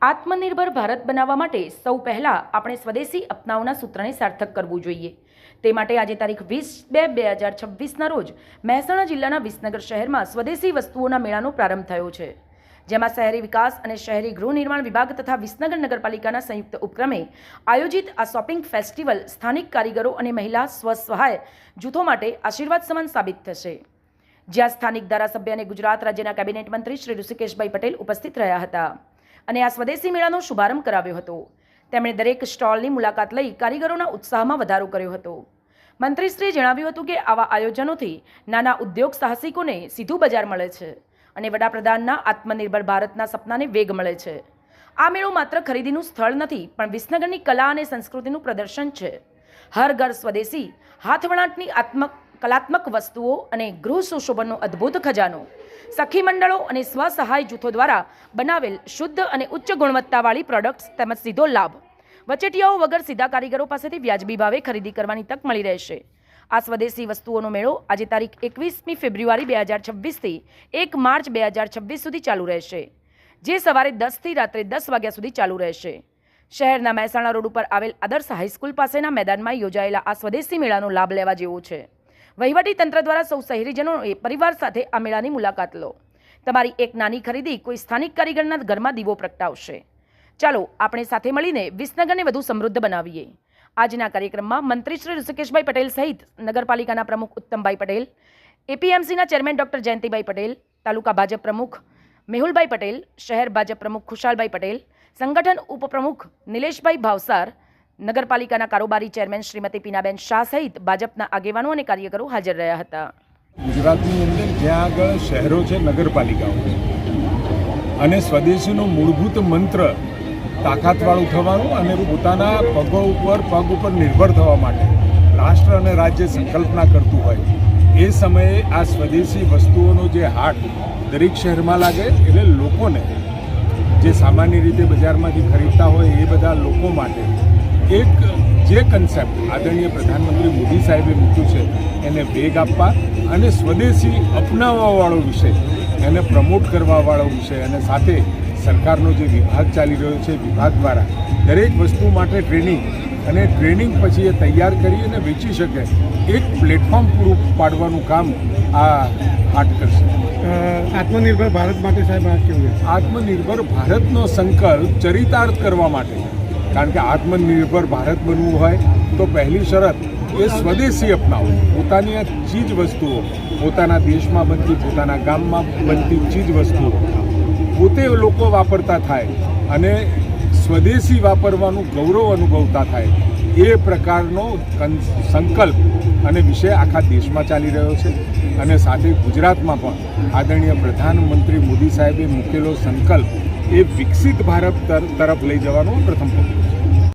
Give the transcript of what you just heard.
આત્મનિર્ભર ભારત બનાવવા માટે સૌ પહેલાં આપણે સ્વદેશી અપનાવના સૂત્રને સાર્થક કરવું જોઈએ। તે માટે આજે તારીખ 20/2/2026ના રોજ મહેસાણા જિલ્લાના વિસનગર શહેરમાં સ્વદેશી વસ્તુઓના મેળાનો પ્રારંભ થયો છે, જેમાં શહેરી વિકાસ અને શહેરી ગૃહ નિર્માણ વિભાગ તથા વિસનગર નગરપાલિકાના સંયુક્ત ઉપક્રમે આયોજિત આ શોપિંગ ફેસ્ટિવલ સ્થાનિક કારીગરો અને મહિલા સ્વસહાય જૂથો માટે આશીર્વાદ સમાન સાબિત થશે, જ્યાં સ્થાનિક ધારાસભ્ય અને ગુજરાત રાજ્યના કેબિનેટ મંત્રી શ્રી ઋષિકેશભાઈ પટેલ ઉપસ્થિત રહ્યા હતા અને આ સ્વદેશી મેળાનો શુભારંભ કરાવ્યો હતો। તેમણે દરેક સ્ટોલની મુલાકાત લઈ કારીગરોના ઉત્સાહમાં વધારો કર્યો હતો। મંત્રીશ્રીએ જણાવ્યું હતું કે આવા આયોજનોથી નાના ઉદ્યોગ સાહસિકોને સીધું બજાર મળે છે અને વડાપ્રધાનના આત્મનિર્ભર ભારતના સપનાને વેગ મળે છે। આ મેળો માત્ર ખરીદીનું સ્થળ નથી, પણ વિસનગરની કલા અને સંસ્કૃતિનું પ્રદર્શન છે। હર ઘર સ્વદેશી હાથવણાટની કલાત્મક વસ્તુઓ અને ગૃહ સુશોભનનો અદ્ભુત ખજાનો, સખી મંડળો અને સ્વસહાય જૂથો દ્વારા બનાવેલ શુદ્ધ અને ઉચ્ચ ગુણવત્તાવાળી પ્રોડક્ટ્સ તેમજ સીધો લાભ, વચેટિયાઓ વગર સીધા કારીગરો પાસેથી વ્યાજબી ભાવે ખરીદી કરવાની તક મળી રહેશે। આ સ્વદેશી વસ્તુઓનો મેળો આજે તારીખ 21મી ફેબ્રુઆરી 2026થી 1 માર્ચ 2026 સુધી ચાલુ રહેશે, જે સવારે 10 થી રાત્રે 10 વાગ્યા સુધી ચાલુ રહેશે। શહેરના મહેસાણા રોડ ઉપર આવેલ આદર્શ હાઈસ્કૂલ પાસેના મેદાનમાં યોજાયેલા આ સ્વદેશી મેળાનો લાભ લેવા જેવો છે। વહીવટી તંત્ર દ્વારા સૌ શહેરીજનોએ પરિવાર સાથે આ મેળાની મુલાકાત લો। તમારી એક નાની ખરીદી કોઈ સ્થાનિક કારીગરના ઘરમાં દીવો પ્રગટાવશે। ચાલો આપણે સાથે મળીને વિસનગરને વધુ સમૃદ્ધ બનાવીએ। આજના કાર્યક્રમમાં મંત્રી શ્રી ઋષિકેશભાઈ પટેલ સહિત નગરપાલિકાના પ્રમુખ ઉત્તમભાઈ પટેલ, એપીએમસીના ચેરમેન ડૉક્ટર જયંતિભાઈ પટેલ, તાલુકા ભાજપ પ્રમુખ મેહુલભાઈ પટેલ, શહેર ભાજપ પ્રમુખ ખુશાલભાઈ પટેલ, સંગઠન ઉપપ્રમુખ નિલેશભાઈ ભાવસાર, નગરપાલિકાના કારોબારી ચેરમેન શ્રીમતી પીનાબેન શાહ સહિત ભાજપના આગેવાનો અને કાર્યકરો હાજર રહ્યા હતા। ગુજરાતની અંદર જ્યાં આગળ શહેરો છે, નગરપાલિકાઓ છે, અને સ્વદેશીનો મૂળભૂત મંત્ર તાકાતવાળું થવાનું અને પોતાના પગ ઉપર નિર્ભર થવા માટે રાષ્ટ્ર અને રાજ્ય સંકલ્પના કરતું હોય, એ સમયે આ સ્વદેશી વસ્તુઓનો જે હાટ દરેક શહેરમાં લાગે, એટલે લોકોને જે સામાન્ય રીતે બજારમાંથી ખરીદતા હોય એ બધા લોકો માટે એક જે કન્સેપ્ટ આદરણીય પ્રધાનમંત્રી મોદી સાહેબે મૂક્યું છે એને વેગ આપવા અને સ્વદેશી અપનાવવાવાળો વિષય, એને પ્રમોટ કરવાવાળો વિષય, અને સાથે સરકારનો જે વિભાગ ચાલી રહ્યો છે, વિભાગ દ્વારા દરેક વસ્તુ માટે ટ્રેનિંગ અને ટ્રેનિંગ પછી એ તૈયાર કરી અને વેચી શકે એક પ્લેટફોર્મ પૂરું પાડવાનું કામ આ હાટ કરશે। આત્મનિર્ભર ભારત માટે સાહેબ આ કેવું છે? આત્મનિર્ભર ભારતનો સંકલ્પ ચરિતાર્થ કરવા માટે, કારણ કે આત્મનિર્ભર ભારત બનવું હોય તો પહેલી શરત એ સ્વદેશી અપનાવવું। પોતાની આ ચીજ વસ્તુઓ, પોતાના દેશમાં બનતી, પોતાના ગામમાં બનતી ચીજ વસ્તુઓ પોતે લોકો વાપરતા થાય અને સ્વદેશી વાપરવાનું ગૌરવ અનુભવતા થાય, એ પ્રકારનો સંકલ્પ અને વિષય આખા દેશમાં ચાલી રહ્યો છે। અને સાથે ગુજરાતમાં પણ આદરણીય પ્રધાનમંત્રી મોદી સાહેબે મૂકેલો સંકલ્પ એ વિકસિત ભારત તરફ લઈ જવાનો પ્રથમ પગલું।